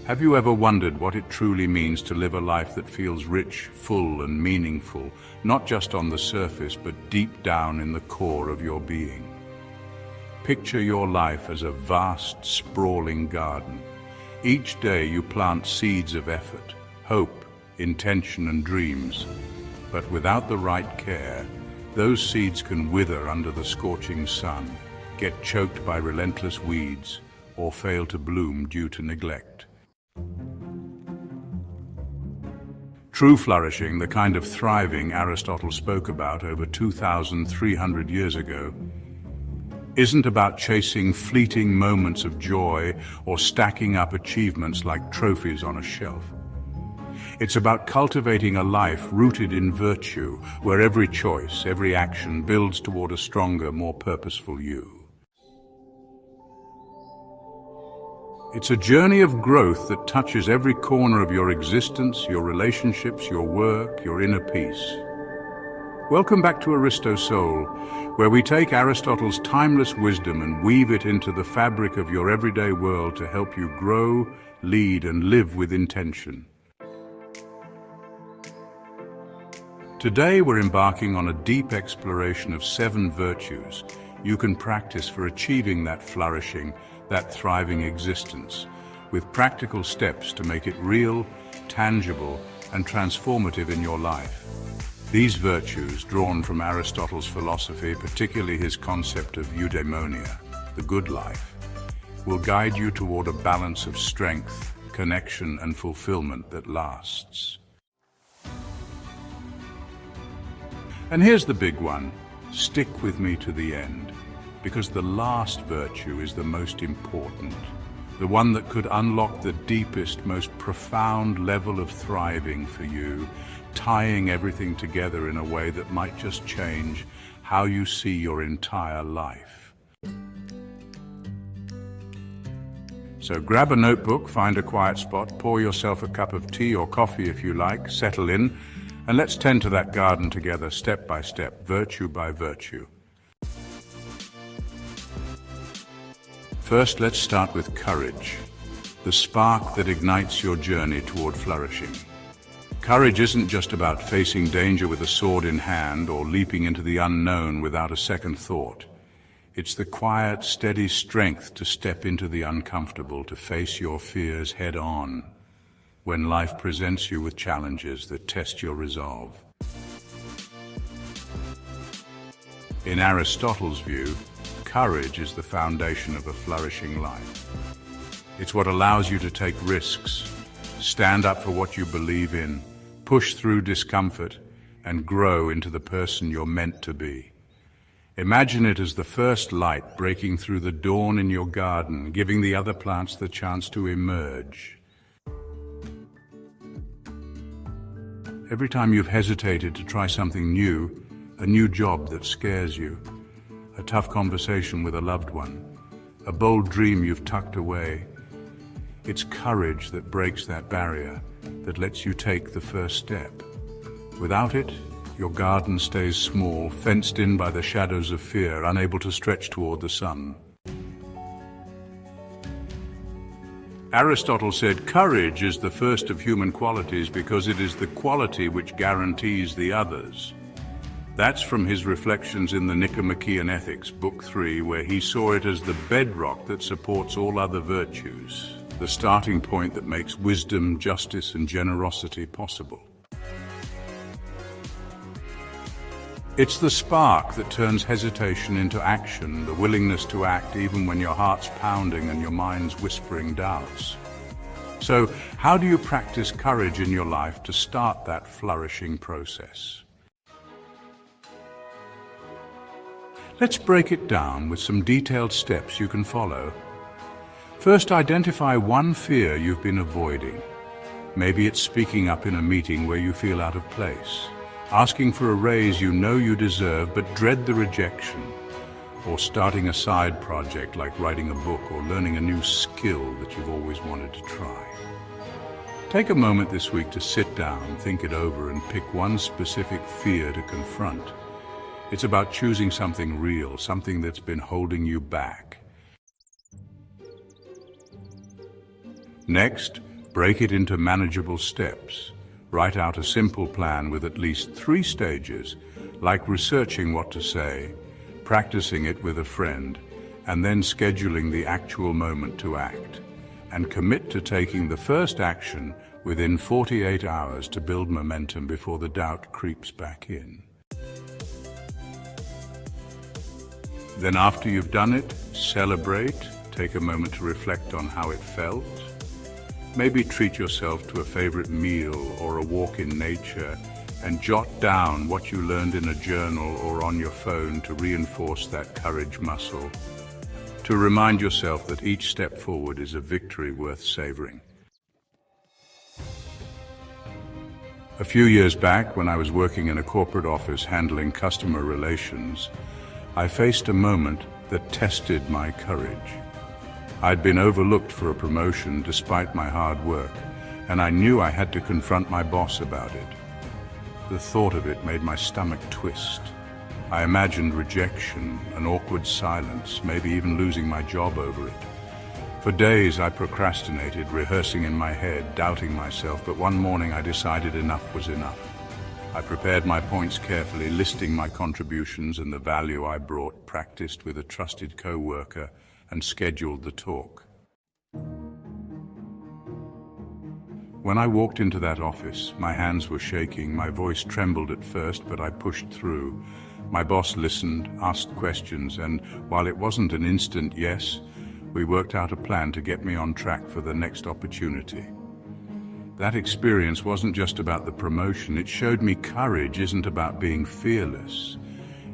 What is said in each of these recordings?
Have you ever wondered what it truly means to live a life that feels rich, full, and meaningful, not just on the surface, but deep down in the core of your being? Picture your life as a vast, sprawling garden. Each day you plant seeds of effort, hope, intention, and dreams. But without the right care, those seeds can wither under the scorching sun, get choked by relentless weeds, or fail to bloom due to neglect. True flourishing, the kind of thriving Aristotle spoke about over 2,300 years ago, isn't about chasing fleeting moments of joy or stacking up achievements like trophies on a shelf. It's about cultivating a life rooted in virtue, where every choice, every action builds toward a stronger, more purposeful you. It's a journey of growth that touches every corner of your existence, your relationships, your work, your inner peace. Welcome back to Aristo Soul, where we take Aristotle's timeless wisdom and weave it into the fabric of your everyday world to help you grow, lead, and live with intention. Today we're embarking on a deep exploration of 7 virtues you can practice for achieving that flourishing, that thriving existence, with practical steps to make it real, tangible, and transformative in your life. These virtues, drawn from Aristotle's philosophy, particularly his concept of Eudaimonia, the good life, will guide you toward a balance of strength, connection, and fulfillment that lasts. And here's the big one: stick with me to the end, because the last virtue is the most important, the one that could unlock the deepest, most profound level of thriving for you, tying everything together in a way that might just change how you see your entire life. So grab a notebook, find a quiet spot, pour yourself a cup of tea or coffee if you like, settle in, and let's tend to that garden together, step by step, virtue by virtue. First, let's start with courage, the spark that ignites your journey toward flourishing. Courage isn't just about facing danger with a sword in hand or leaping into the unknown without a second thought. It's the quiet, steady strength to step into the uncomfortable, to face your fears head on when life presents you with challenges that test your resolve. In Aristotle's view, courage is the foundation of a flourishing life. It's what allows you to take risks, stand up for what you believe in, push through discomfort, and grow into the person you're meant to be. Imagine it as the first light breaking through the dawn in your garden, giving the other plants the chance to emerge. Every time you've hesitated to try something new, a new job that scares you, a tough conversation with a loved one, a bold dream you've tucked away, it's courage that breaks that barrier, that lets you take the first step. Without it, your garden stays small, fenced in by the shadows of fear, unable to stretch toward the sun. Aristotle said courage is the first of human qualities because it is the quality which guarantees the others. That's from his reflections in the Nicomachean Ethics, Book 3, where he saw it as the bedrock that supports all other virtues, the starting point that makes wisdom, justice, and generosity possible. It's the spark that turns hesitation into action, the willingness to act even when your heart's pounding and your mind's whispering doubts. So, how do you practice courage in your life to start that flourishing process? Let's break it down with some detailed steps you can follow. First, identify one fear you've been avoiding. Maybe it's speaking up in a meeting where you feel out of place, asking for a raise you know you deserve but dread the rejection, or starting a side project like writing a book or learning a new skill that you've always wanted to try. Take a moment this week to sit down, think it over, and pick one specific fear to confront. It's about choosing something real, something that's been holding you back. Next, Break it into manageable steps. Write out a simple plan with at least 3 stages, like researching what to say, practicing it with a friend, and then scheduling the actual moment to act. And commit to taking the first action within 48 hours to build momentum before the doubt creeps back in. Then after you've done it, celebrate, take a moment to reflect on how it felt. Maybe treat yourself to a favorite meal or a walk in nature and jot down what you learned in a journal or on your phone to reinforce that courage muscle. To remind yourself that each step forward is a victory worth savoring. A few years back, when I was working in a corporate office handling customer relations, I faced a moment that tested my courage. I'd been overlooked for a promotion despite my hard work, and I knew I had to confront my boss about it. The thought of it made my stomach twist. I imagined rejection, an awkward silence, maybe even losing my job over it. For days I procrastinated, rehearsing in my head, doubting myself, but one morning I decided enough was enough. I prepared my points carefully, listing my contributions and the value I brought, practiced with a trusted co-worker, and scheduled the talk. When I walked into that office, my hands were shaking, my voice trembled at first, but I pushed through. My boss listened, asked questions, and while it wasn't an instant yes, we worked out a plan to get me on track for the next opportunity. That experience wasn't just about the promotion. It showed me courage isn't about being fearless.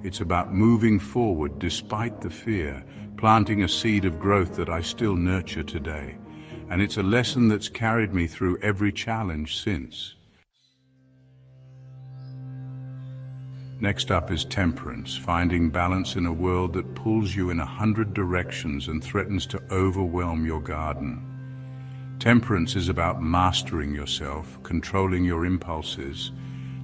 It's about moving forward despite the fear, planting a seed of growth that I still nurture today. And it's a lesson that's carried me through every challenge since. Next up is temperance, finding balance in a world that pulls you in 100 directions and threatens to overwhelm your garden. Temperance is about mastering yourself, controlling your impulses,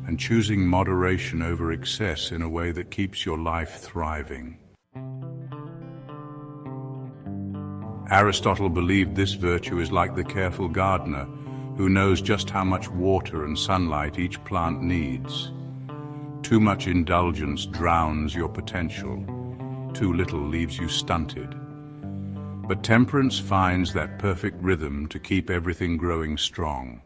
and choosing moderation over excess in a way that keeps your life thriving. Aristotle believed this virtue is like the careful gardener who knows just how much water and sunlight each plant needs. Too much indulgence drowns your potential. Too little leaves you stunted. But temperance finds that perfect rhythm to keep everything growing strong.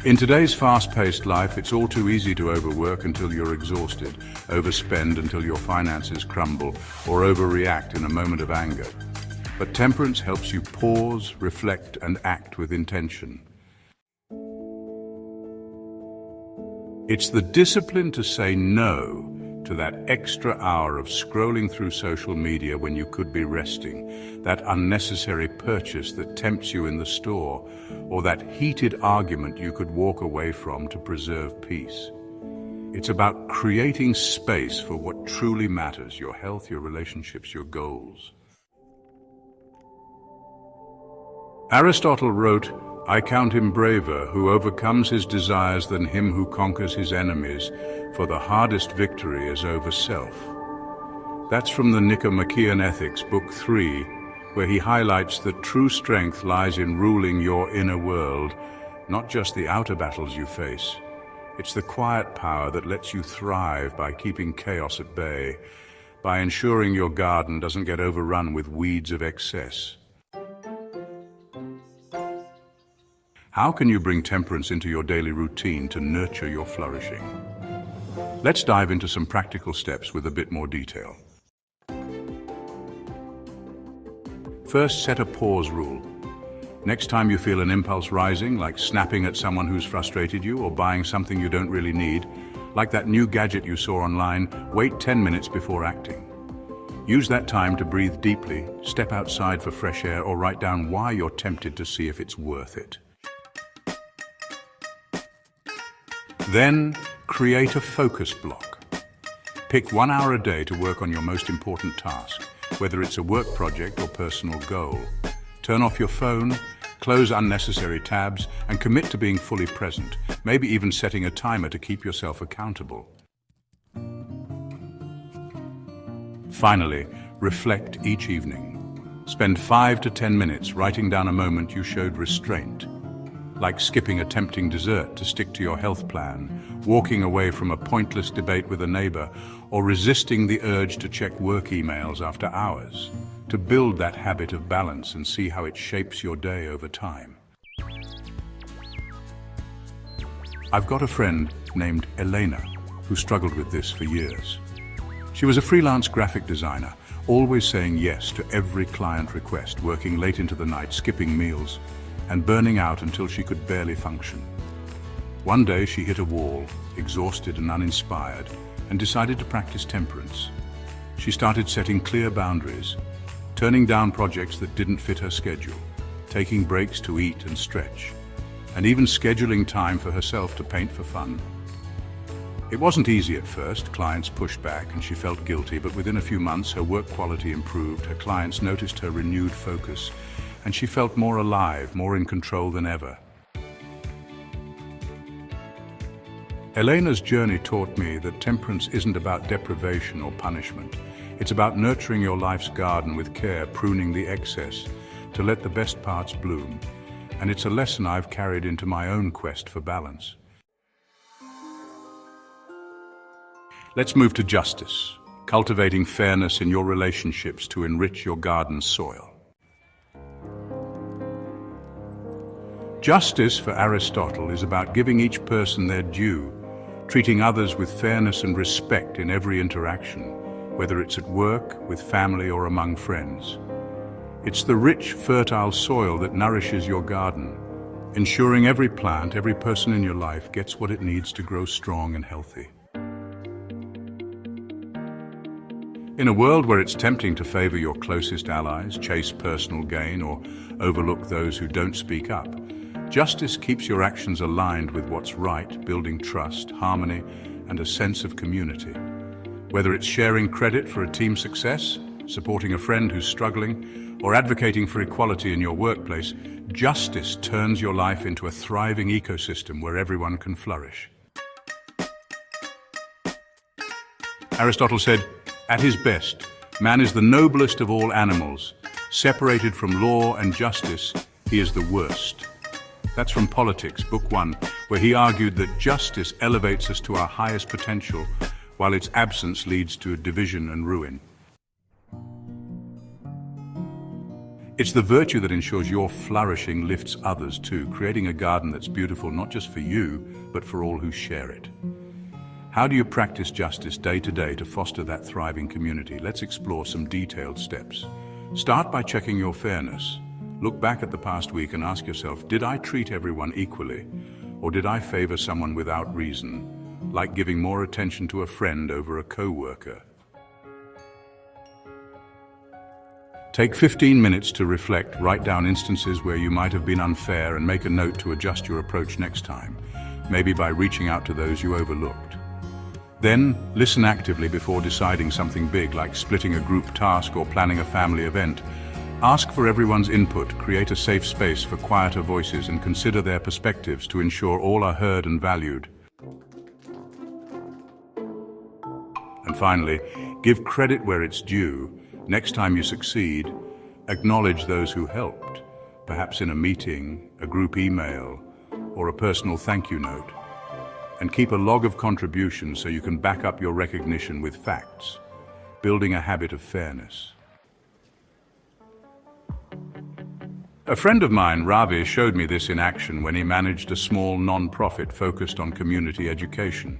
In today's fast-paced life, it's all too easy to overwork until you're exhausted, overspend until your finances crumble, or overreact in a moment of anger. But temperance helps you pause, reflect, and act with intention. It's the discipline to say no to that extra hour of scrolling through social media when you could be resting, that unnecessary purchase that tempts you in the store, or that heated argument you could walk away from to preserve peace. It's about creating space for what truly matters, your health, your relationships, your goals. Aristotle wrote, "I count him braver who overcomes his desires than him who conquers his enemies, for the hardest victory is over self." That's from the Nicomachean Ethics, Book 3, where he highlights that true strength lies in ruling your inner world, not just the outer battles you face. It's the quiet power that lets you thrive by keeping chaos at bay, by ensuring your garden doesn't get overrun with weeds of excess. How can you bring temperance into your daily routine to nurture your flourishing? Let's dive into some practical steps with a bit more detail. First, set a pause rule. Next time you feel an impulse rising, like snapping at someone who's frustrated you or buying something you don't really need, like that new gadget you saw online, wait 10 minutes before acting. Use that time to breathe deeply, step outside for fresh air, or write down why you're tempted to see if it's worth it. Then, create a focus block. Pick 1 hour a day to work on your most important task, whether it's a work project or personal goal. Turn off your phone, close unnecessary tabs, and commit to being fully present, maybe even setting a timer to keep yourself accountable. Finally, reflect each evening. Spend 5 to 10 minutes writing down a moment you showed restraint, like skipping a tempting dessert to stick to your health plan, walking away from a pointless debate with a neighbor, or resisting the urge to check work emails after hours, to build that habit of balance and see how it shapes your day over time. I've got a friend named Elena who struggled with this for years. She was a freelance graphic designer, always saying yes to every client request, working late into the night, skipping meals, and burning out until she could barely function. One day she hit a wall, exhausted and uninspired, and decided to practice temperance. She started setting clear boundaries, turning down projects that didn't fit her schedule, taking breaks to eat and stretch, and even scheduling time for herself to paint for fun. It wasn't easy at first. Clients pushed back and she felt guilty, but within a few months her work quality improved, her clients noticed her renewed focus, and she felt more alive, more in control than ever. Elena's journey taught me that temperance isn't about deprivation or punishment. It's about nurturing your life's garden with care, pruning the excess to let the best parts bloom. And it's a lesson I've carried into my own quest for balance. Let's move to justice, cultivating fairness in your relationships to enrich your garden's soil. Justice for Aristotle is about giving each person their due, treating others with fairness and respect in every interaction, whether it's at work, with family, or among friends. It's the rich, fertile soil that nourishes your garden, ensuring every plant, every person in your life gets what it needs to grow strong and healthy. In a world where it's tempting to favor your closest allies, chase personal gain, or overlook those who don't speak up, justice keeps your actions aligned with what's right, building trust, harmony, and a sense of community. Whether it's sharing credit for a team success, supporting a friend who's struggling, or advocating for equality in your workplace, justice turns your life into a thriving ecosystem where everyone can flourish. Aristotle said, "At his best, man is the noblest of all animals. Separated from law and justice, he is the worst." That's from Politics, Book 1, where he argued that justice elevates us to our highest potential, while its absence leads to division and ruin. It's the virtue that ensures your flourishing lifts others too, creating a garden that's beautiful not just for you, but for all who share it. How do you practice justice day to day to foster that thriving community? Let's explore some detailed steps. Start by checking your fairness. Look back at the past week and ask yourself, did I treat everyone equally? Or did I favor someone without reason, like giving more attention to a friend over a co-worker? Take 15 minutes to reflect, write down instances where you might have been unfair, and make a note to adjust your approach next time, maybe by reaching out to those you overlooked. Then, listen actively before deciding something big, like splitting a group task or planning a family event. Ask for everyone's input, create a safe space for quieter voices, and consider their perspectives to ensure all are heard and valued. And finally, give credit where it's due. Next time you succeed, acknowledge those who helped, perhaps in a meeting, a group email, or a personal thank you note. And keep a log of contributions so you can back up your recognition with facts, building a habit of fairness. A friend of mine, Ravi, showed me this in action when he managed a small non-profit focused on community education.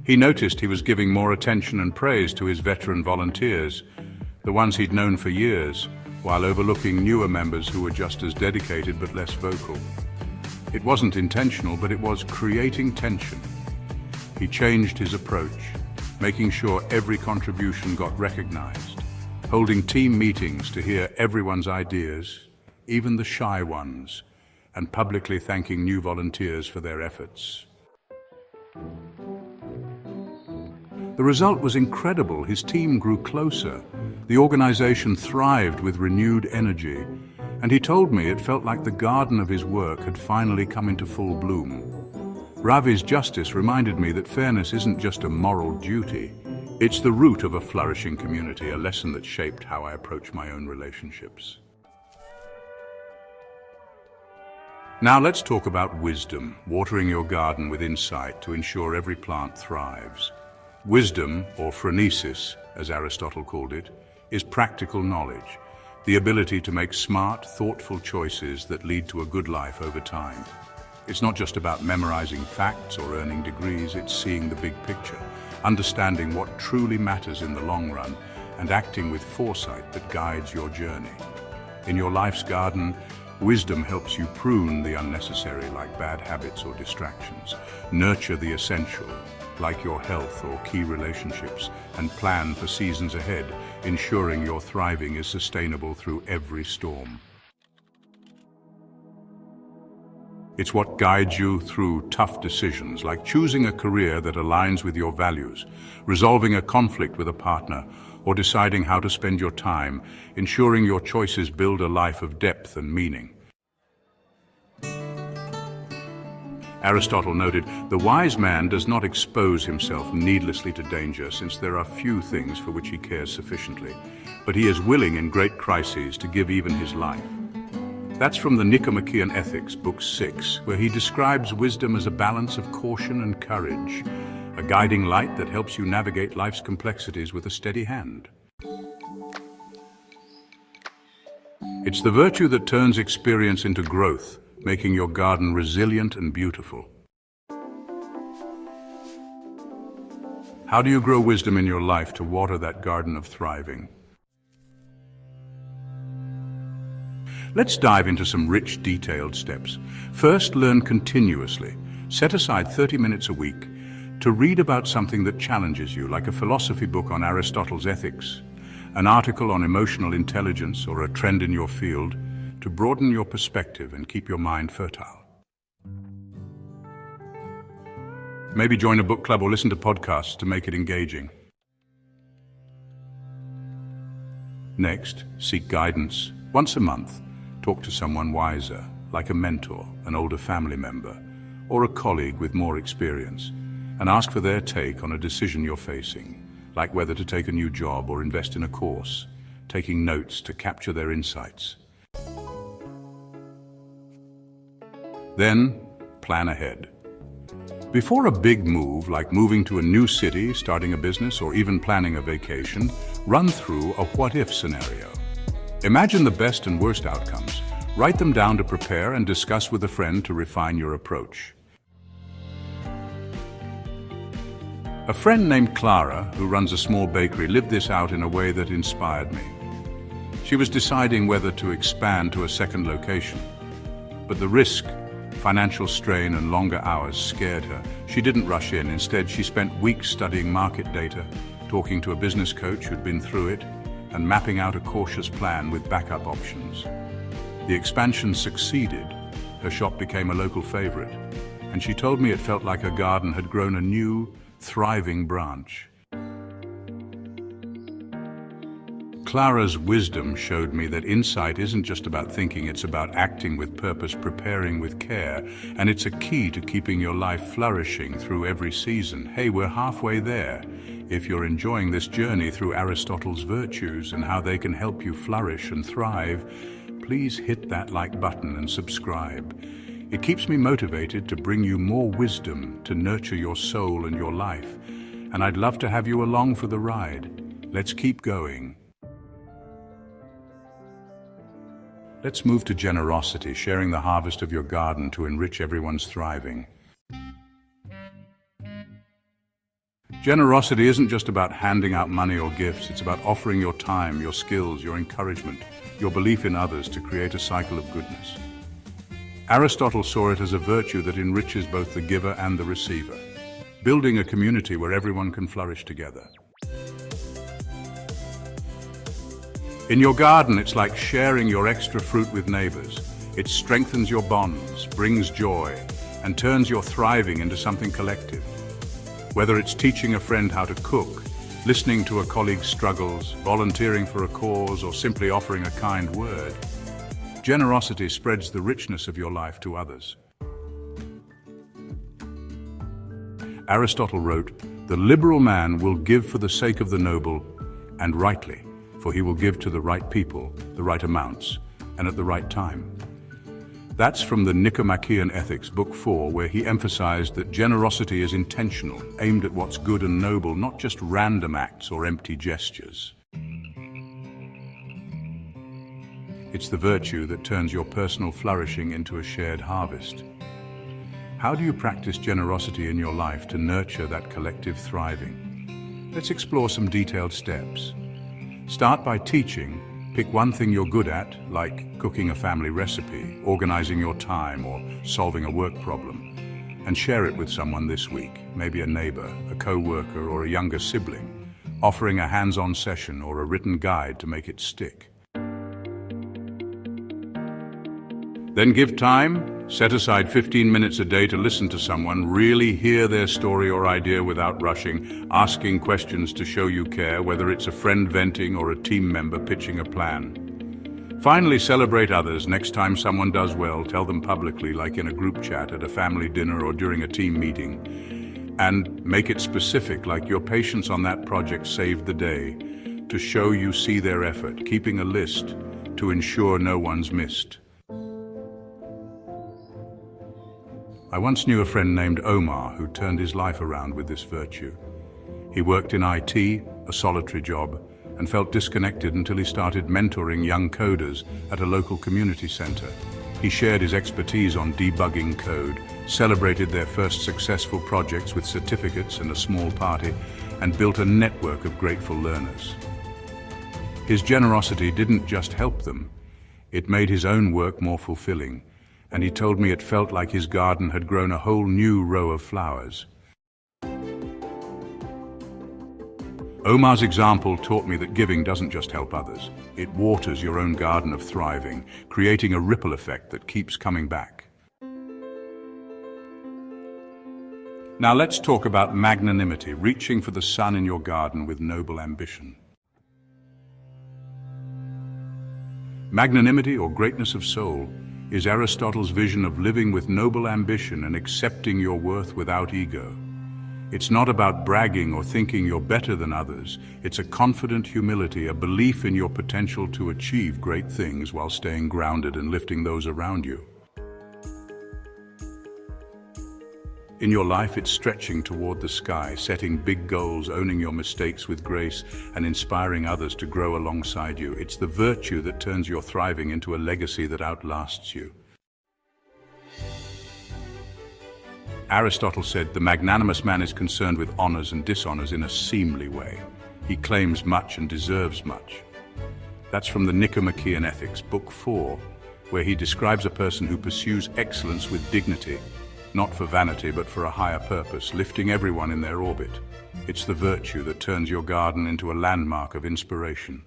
He noticed he was giving more attention and praise to his veteran volunteers, the ones he'd known for years, while overlooking newer members who were just as dedicated but less vocal. It wasn't intentional, but it was creating tension. He changed his approach, making sure every contribution got recognized, holding team meetings to hear everyone's ideas, even the shy ones, and publicly thanking new volunteers for their efforts. The result was incredible. His team grew closer. The organization thrived with renewed energy, and he told me it felt like the garden of his work had finally come into full bloom. Ravi's justice reminded me that fairness isn't just a moral duty, It's the root of a flourishing community, a lesson that shaped how I approach my own relationships. Now let's talk about wisdom, watering your garden with insight to ensure every plant thrives. Wisdom, or phronesis, as Aristotle called it, is practical knowledge, the ability to make smart, thoughtful choices that lead to a good life over time. It's not just about memorizing facts or earning degrees, it's seeing the big picture, understanding what truly matters in the long run, and acting with foresight that guides your journey. In your life's garden, wisdom helps you prune the unnecessary, like bad habits or distractions, nurture the essential, like your health or key relationships, and plan for seasons ahead, ensuring your thriving is sustainable through every storm. It's what guides you through tough decisions, like choosing a career that aligns with your values, resolving a conflict with a partner, or deciding how to spend your time, ensuring your choices build a life of depth and meaning. Aristotle noted, "The wise man does not expose himself needlessly to danger, since there are few things for which he cares sufficiently, but he is willing in great crises to give even his life." That's from the Nicomachean Ethics, Book 6, where he describes wisdom as a balance of caution and courage, a guiding light that helps you navigate life's complexities with a steady hand. It's the virtue that turns experience into growth, making your garden resilient and beautiful. How do you grow wisdom in your life to water that garden of thriving? Let's dive into some rich, detailed steps. First, learn continuously. Set aside 30 minutes a week to read about something that challenges you, like a philosophy book on Aristotle's ethics, an article on emotional intelligence, or a trend in your field, to broaden your perspective and keep your mind fertile. Maybe join a book club or listen to podcasts to make it engaging. Next, seek guidance. Once a month, talk to someone wiser, like a mentor, an older family member, or a colleague with more experience, and ask for their take on a decision you're facing, like whether to take a new job or invest in a course, taking notes to capture their insights. Then, plan ahead. Before a big move, like moving to a new city, starting a business, or even planning a vacation, run through a what-if scenario. Imagine the best and worst outcomes. Write them down to prepare and discuss with a friend to refine your approach. A friend named Clara, who runs a small bakery, lived this out in a way that inspired me. She was deciding whether to expand to a second location, but the risk, financial strain, and longer hours scared her. She didn't rush in. Instead, she spent weeks studying market data, talking to a business coach who'd been through it, and mapping out a cautious plan with backup options. The expansion succeeded. Her shop became a local favorite, and she told me it felt like her garden had grown a new, thriving branch. Clara's wisdom showed me that insight isn't just about thinking, it's about acting with purpose, preparing with care, and it's a key to keeping your life flourishing through every season. Hey, we're halfway there. If you're enjoying this journey through Aristotle's virtues and how they can help you flourish and thrive, please hit that like button and subscribe. It keeps me motivated to bring you more wisdom to nurture your soul and your life, and I'd love to have you along for the ride. Let's keep going. Let's move to generosity, sharing the harvest of your garden to enrich everyone's thriving. Generosity isn't just about handing out money or gifts, it's about offering your time, your skills, your encouragement, your belief in others to create a cycle of goodness. Aristotle saw it as a virtue that enriches both the giver and the receiver, building a community where everyone can flourish together. In your garden, it's like sharing your extra fruit with neighbors. It strengthens your bonds, brings joy, and turns your thriving into something collective. Whether it's teaching a friend how to cook, listening to a colleague's struggles, volunteering for a cause, or simply offering a kind word, generosity spreads the richness of your life to others. Aristotle wrote, The liberal man will give for the sake of the noble, and rightly, for he will give to the right people, the right amounts, and at the right time. That's from the Nicomachean Ethics, Book 4, where he emphasized that generosity is intentional, aimed at what's good and noble, not just random acts or empty gestures. It's the virtue that turns your personal flourishing into a shared harvest. How do you practice generosity in your life to nurture that collective thriving? Let's explore some detailed steps. Start by teaching. Pick one thing you're good at, like cooking a family recipe, organizing your time, or solving a work problem, and share it with someone this week, maybe a neighbor, a co-worker, or a younger sibling, offering a hands-on session or a written guide to make it stick. Then give time. Set aside 15 minutes a day to listen to someone, really hear their story or idea without rushing, asking questions to show you care, whether it's a friend venting or a team member pitching a plan. Finally, celebrate others. Next time someone does well, tell them publicly, like in a group chat, at a family dinner, or during a team meeting. And make it specific, like your patience on that project saved the day, to show you see their effort, keeping a list to ensure no one's missed. I once knew a friend named Omar who turned his life around with this virtue. He worked in IT, a solitary job, and felt disconnected until he started mentoring young coders at a local community center. He shared his expertise on debugging code, celebrated their first successful projects with certificates and a small party, and built a network of grateful learners. His generosity didn't just help them, it made his own work more fulfilling. And he told me it felt like his garden had grown a whole new row of flowers. Omar's example taught me that giving doesn't just help others. It waters your own garden of thriving, creating a ripple effect that keeps coming back. Now let's talk about magnanimity, reaching for the sun in your garden with noble ambition. Magnanimity, or greatness of soul, is Aristotle's vision of living with noble ambition and accepting your worth without ego. It's not about bragging or thinking you're better than others. It's a confident humility, a belief in your potential to achieve great things while staying grounded and lifting those around you. In your life, it's stretching toward the sky, setting big goals, owning your mistakes with grace, and inspiring others to grow alongside you. It's the virtue that turns your thriving into a legacy that outlasts you. Aristotle said, "The magnanimous man is concerned with honors and dishonors in a seemly way. He claims much and deserves much." That's from the Nicomachean Ethics, Book 4, where he describes a person who pursues excellence with dignity, not for vanity, but for a higher purpose, lifting everyone in their orbit. It's the virtue that turns your garden into a landmark of inspiration.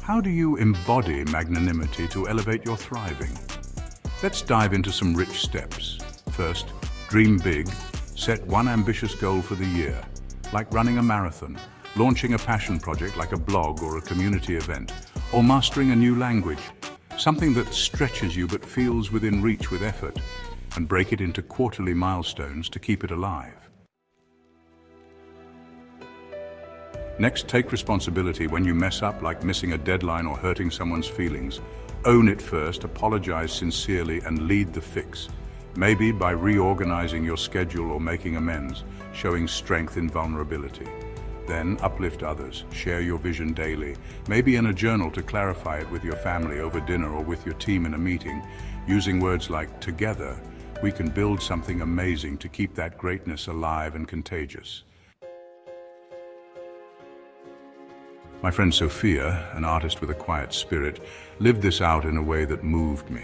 How do you embody magnanimity to elevate your thriving? Let's dive into some rich steps. First, dream big. Set one ambitious goal for the year, like running a marathon, launching a passion project like a blog or a community event, or mastering a new language. Something that stretches you but feels within reach with effort, and break it into quarterly milestones to keep it alive. Next, take responsibility when you mess up, like missing a deadline or hurting someone's feelings. Own it first, apologize sincerely, and lead the fix. Maybe by reorganizing your schedule or making amends, showing strength in vulnerability. Then uplift others, share your vision daily, maybe in a journal to clarify it with your family over dinner or with your team in a meeting, using words like "together, we can build something amazing" to keep that greatness alive and contagious. My friend Sophia, an artist with a quiet spirit, lived this out in a way that moved me.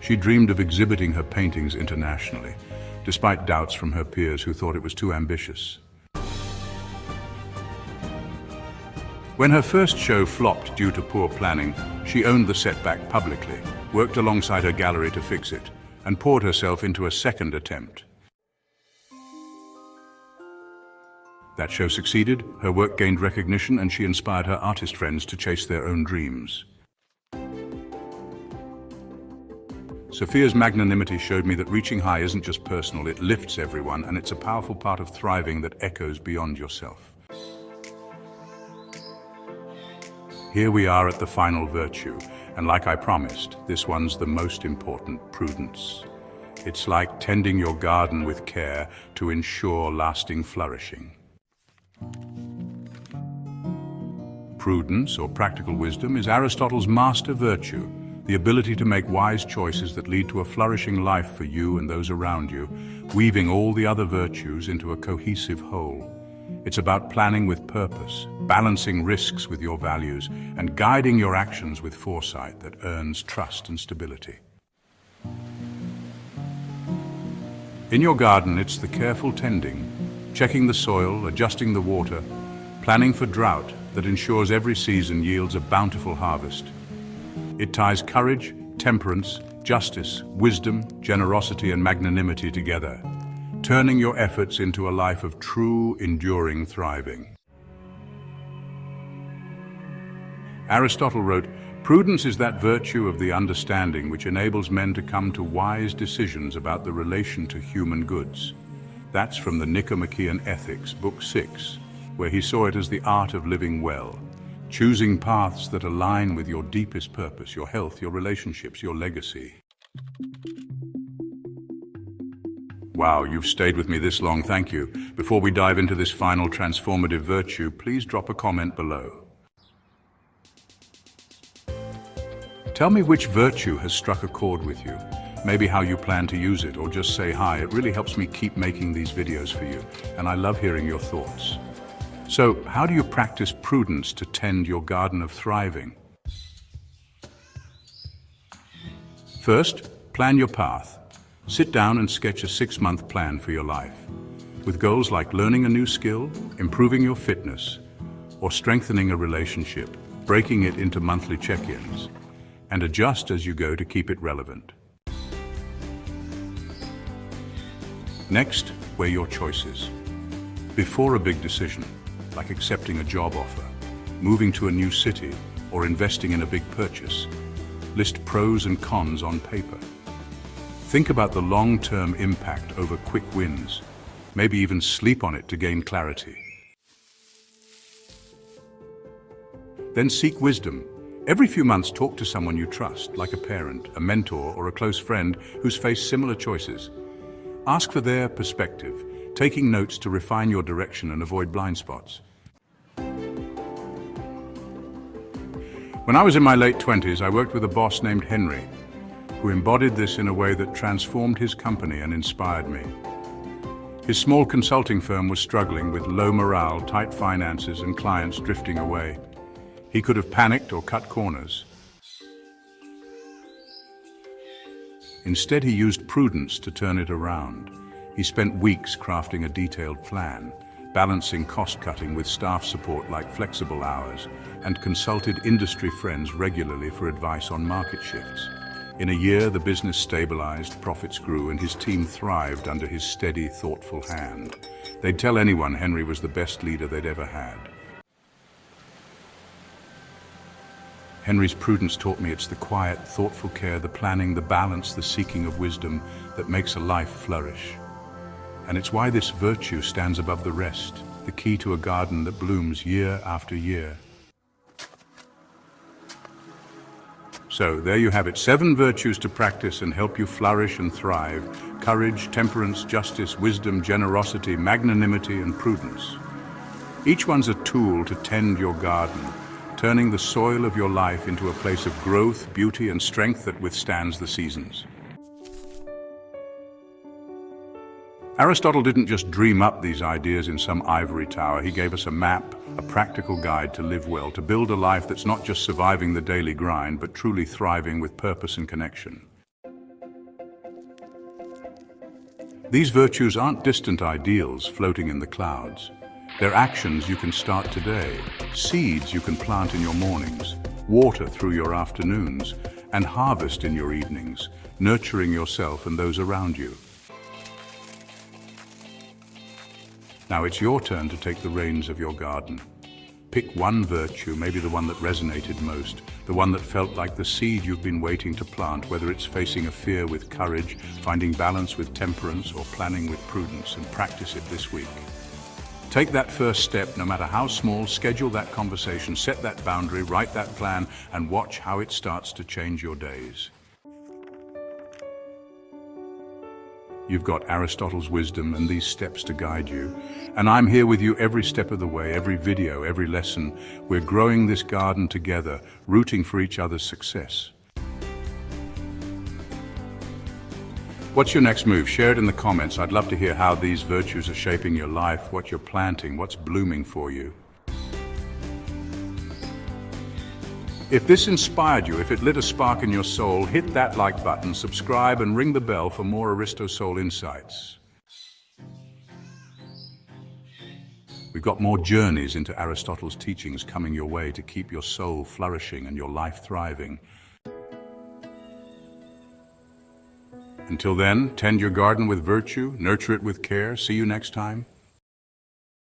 She dreamed of exhibiting her paintings internationally, despite doubts from her peers who thought it was too ambitious. When her first show flopped due to poor planning, she owned the setback publicly, worked alongside her gallery to fix it, and poured herself into a second attempt. That show succeeded, her work gained recognition, and she inspired her artist friends to chase their own dreams. Sophia's magnanimity showed me that reaching high isn't just personal, it lifts everyone, and it's a powerful part of thriving that echoes beyond yourself. Here we are at the final virtue, and like I promised, this one's the most important: prudence. It's like tending your garden with care to ensure lasting flourishing. Prudence, or practical wisdom, is Aristotle's master virtue, the ability to make wise choices that lead to a flourishing life for you and those around you, weaving all the other virtues into a cohesive whole. It's about planning with purpose, balancing risks with your values, and guiding your actions with foresight that earns trust and stability. In your garden, it's the careful tending, checking the soil, adjusting the water, planning for drought that ensures every season yields a bountiful harvest. It ties courage, temperance, justice, wisdom, generosity, and magnanimity together, turning your efforts into a life of true, enduring thriving. Aristotle wrote, "Prudence is that virtue of the understanding which enables men to come to wise decisions about the relation to human goods." That's from the Nicomachean Ethics, Book 6, where he saw it as the art of living well, choosing paths that align with your deepest purpose, your health, your relationships, your legacy. Wow, you've stayed with me this long, thank you. Before we dive into this final transformative virtue, please drop a comment below. Tell me which virtue has struck a chord with you, maybe how you plan to use it, or just say hi. It really helps me keep making these videos for you, and I love hearing your thoughts. So, how do you practice prudence to tend your garden of thriving? First, plan your path. Sit down and sketch a 6-month plan for your life, with goals like learning a new skill, improving your fitness, or strengthening a relationship, breaking it into monthly check-ins, and adjust as you go to keep it relevant. Next, weigh your choices. Before a big decision, like accepting a job offer, moving to a new city, or investing in a big purchase, list pros and cons on paper. Think about the long-term impact over quick wins, maybe even sleep on it to gain clarity. Then seek wisdom. Every few months, talk to someone you trust, like a parent, a mentor, or a close friend who's faced similar choices. Ask for their perspective, taking notes to refine your direction and avoid blind spots. When I was in my late 20s, I worked with a boss named Henry, who embodied this in a way that transformed his company and inspired me. His small consulting firm was struggling with low morale, tight finances, and clients drifting away. He could have panicked or cut corners. Instead, he used prudence to turn it around. He spent weeks crafting a detailed plan, balancing cost-cutting with staff support like flexible hours, and consulted industry friends regularly for advice on market shifts. In a year, the business stabilized, profits grew, and his team thrived under his steady, thoughtful hand. They'd tell anyone Henry was the best leader they'd ever had. Henry's prudence taught me it's the quiet, thoughtful care, the planning, the balance, the seeking of wisdom that makes a life flourish. And it's why this virtue stands above the rest, the key to a garden that blooms year after year. So, there you have it, 7 virtues to practice and help you flourish and thrive: courage, temperance, justice, wisdom, generosity, magnanimity, and prudence. Each one's a tool to tend your garden, turning the soil of your life into a place of growth, beauty, and strength that withstands the seasons. Aristotle didn't just dream up these ideas in some ivory tower. He gave us a map, a practical guide to live well, to build a life that's not just surviving the daily grind, but truly thriving with purpose and connection. These virtues aren't distant ideals floating in the clouds. They're actions you can start today, seeds you can plant in your mornings, water through your afternoons, and harvest in your evenings, nurturing yourself and those around you. Now it's your turn to take the reins of your garden. Pick one virtue, maybe the one that resonated most, the one that felt like the seed you've been waiting to plant, whether it's facing a fear with courage, finding balance with temperance, or planning with prudence, and practice it this week. Take that first step, no matter how small, schedule that conversation, set that boundary, write that plan, and watch how it starts to change your days. You've got Aristotle's wisdom and these steps to guide you. And I'm here with you every step of the way, every video, every lesson. We're growing this garden together, rooting for each other's success. What's your next move? Share it in the comments. I'd love to hear how these virtues are shaping your life, what you're planting, what's blooming for you. If this inspired you, if it lit a spark in your soul, hit that like button, subscribe, and ring the bell for more Aristo Soul insights. We've got more journeys into Aristotle's teachings coming your way to keep your soul flourishing and your life thriving. Until then, tend your garden with virtue, nurture it with care. See you next time.